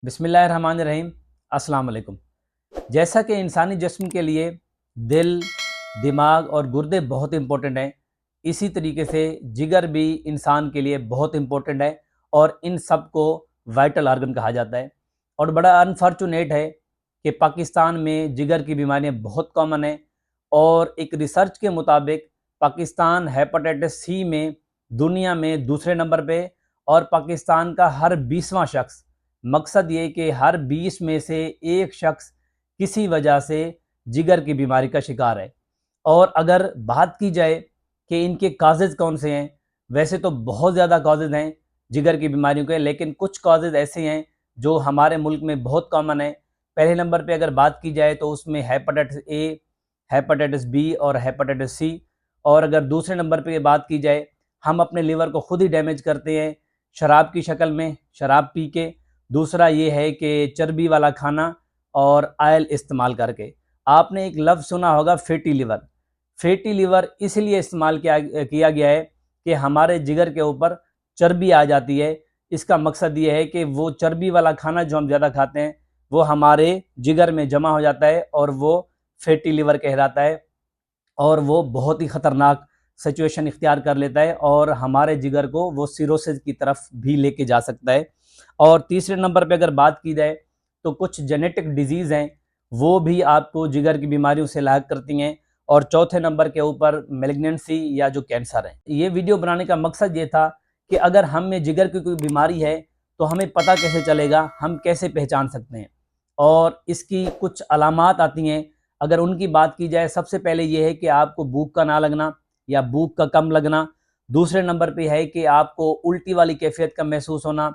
बिस्मिल्लाहिर्रहमानिर्रहीम। अस्सलाम वालेकुम। जैसा कि इंसानी जिस्म के लिए दिल, दिमाग और गुर्दे बहुत इंपॉर्टेंट हैं, इसी तरीके से जिगर भी इंसान के लिए बहुत इंपॉर्टेंट है और इन सब को वाइटल आर्गन कहा जाता है। और बड़ा अनफॉर्चुनेट है कि पाकिस्तान में जिगर की बीमारियां बहुत कॉमन है और एक रिसर्च के मुताबिक पाकिस्तान हेपेटाइटिस सी में दुनिया में दूसरे नंबर पे और पाकिस्तान का हर 20वां शख्स, मकसद ये कि हर 20 में से एक शख्स किसी वजह से जिगर की बीमारी का शिकार है। और अगर बात की जाए कि इनके काजेज़ कौन से हैं, वैसे तो बहुत ज़्यादा काजेज़ हैं जिगर की बीमारियों के, लेकिन कुछ काजेज़ ऐसे हैं जो हमारे मुल्क में बहुत कॉमन है। पहले नंबर पे अगर बात की जाए तो उसमें हेपेटाइटिस ए, हेपेटाइटिस बी और हेपेटाइटिस सी। और अगर दूसरे नंबर पे बात की जाए, हम अपने लीवर को खुद ही डैमेज करते हैं शराब की शक्ल में, शराब पी के। दूसरा ये है कि चर्बी वाला खाना और आयल इस्तेमाल करके। आपने एक लफ्ज़ सुना होगा फैटी लिवर। फैटी लिवर इसलिए इस्तेमाल किया गया है कि हमारे जिगर के ऊपर चर्बी आ जाती है। इसका मकसद ये है कि वो चर्बी वाला खाना जो हम ज़्यादा खाते हैं वो हमारे जिगर में जमा हो जाता है और वो फैटी लिवर कहलाता है और वो बहुत ही ख़तरनाक सिचुएशन इख्तियार कर लेता है और हमारे जिगर को वो सिरोसिस की तरफ भी लेके जा सकता है। और तीसरे नंबर पे अगर बात की जाए तो कुछ जेनेटिक डिजीज़ हैं, वो भी आपको जिगर की बीमारियों से लायक करती हैं। और चौथे नंबर के ऊपर मेलिग्नेंसी या जो कैंसर है। ये वीडियो बनाने का मकसद ये था कि अगर हम में जिगर की कोई बीमारी है तो हमें पता कैसे चलेगा, हम कैसे पहचान सकते हैं और इसकी कुछ अलामात आती हैं। अगर उनकी बात की जाए, सबसे पहले ये है कि आपको भूख का ना लगना या भूख का कम लगना। दूसरे नंबर पे है कि आपको उल्टी वाली कैफियत का महसूस होना।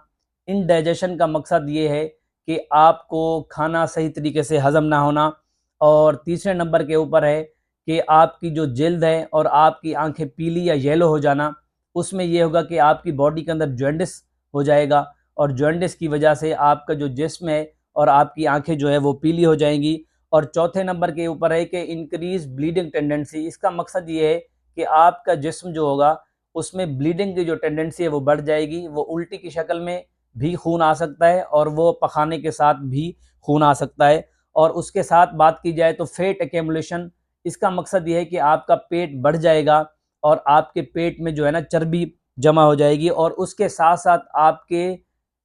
इनडाइजेशन का मकसद ये है कि आपको खाना सही तरीके से हज़म ना होना। और तीसरे नंबर के ऊपर है कि आपकी जो जिल्द है और आपकी आंखें पीली या येलो हो जाना। उसमें यह होगा कि आपकी बॉडी के अंदर जॉन्डिस हो जाएगा और जॉन्डिस की वजह से आपका जो जिस्म है और आपकी आंखें जो है वो पीली हो जाएंगी। और चौथे नंबर के ऊपर है कि इंक्रीज ब्लीडिंग टेंडेंसी। इसका मकसद ये है कि आपका जिस्म जो होगा उसमें ब्लीडिंग की जो टेंडेंसी है वो बढ़ जाएगी। वो उल्टी की शक्ल में भी खून आ सकता है और वो पखाने के साथ भी खून आ सकता है। और उसके साथ बात की जाए तो फैट एक्यूमुलेशन। इसका मकसद ये है कि आपका पेट बढ़ जाएगा और आपके पेट में जो है ना चर्बी जमा हो जाएगी और उसके साथ साथ आपके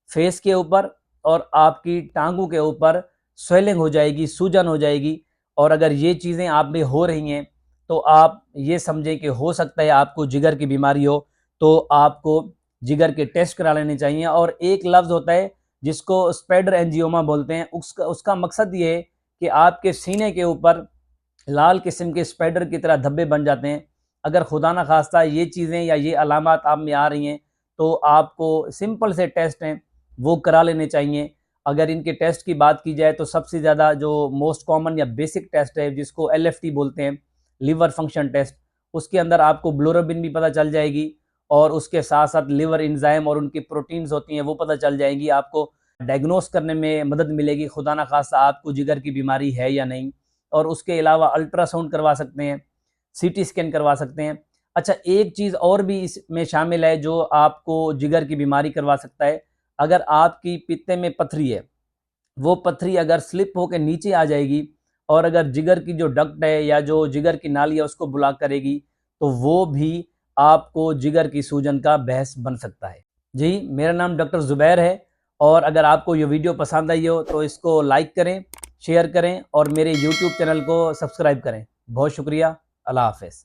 फेस के ऊपर और आपकी टांगों के ऊपर स्वेलिंग हो जाएगी, सूजन हो जाएगी। और अगर ये चीज़ें आप में हो रही हैं तो आप ये समझें कि हो सकता है आपको जिगर की बीमारी हो, तो आपको जिगर के टेस्ट करा लेने चाहिए। और एक लफ्ज़ होता है जिसको स्पाइडर एंजियोमा बोलते हैं। उसका उसका मकसद ये है कि आपके सीने के ऊपर लाल किस्म के स्पाइडर की तरह धब्बे बन जाते हैं। अगर खुदा ना खास्ता ये चीज़ें या ये अलामात आप में आ रही हैं तो आपको सिंपल से टेस्ट हैं वो करा लेने चाहिए। अगर इनके टेस्ट की बात की जाए तो सबसे ज़्यादा जो मोस्ट कॉमन या बेसिक टेस्ट है जिसको LFT बोलते हैं, लिवर फंक्शन टेस्ट। उसके अंदर आपको ग्लोरोबिन भी पता चल जाएगी और उसके साथ साथ लिवर एंजाइम और उनकी प्रोटीन्स होती हैं वो पता चल जाएंगी। आपको डायग्नोस करने में मदद मिलेगी खुदा ना खास्ता आपको जिगर की बीमारी है या नहीं। और उसके अलावा अल्ट्रासाउंड करवा सकते हैं, CT स्कैन करवा सकते हैं। अच्छा, एक चीज़ और भी इसमें शामिल है जो आपको जिगर की बीमारी करवा सकता है। अगर आपकी पित्ते में पथरी है, वो पथरी अगर स्लिप होकर नीचे आ जाएगी और अगर जिगर की जो डक्ट है या जो जिगर की नाली है उसको ब्लॉक करेगी तो वो भी आपको जिगर की सूजन का बहस बन सकता है। जी, मेरा नाम डॉक्टर ज़ुबैर है और अगर आपको ये वीडियो पसंद आई हो तो इसको लाइक करें, शेयर करें और मेरे यूट्यूब चैनल को सब्सक्राइब करें। बहुत शुक्रिया। अल्लाह हाफ़िज़।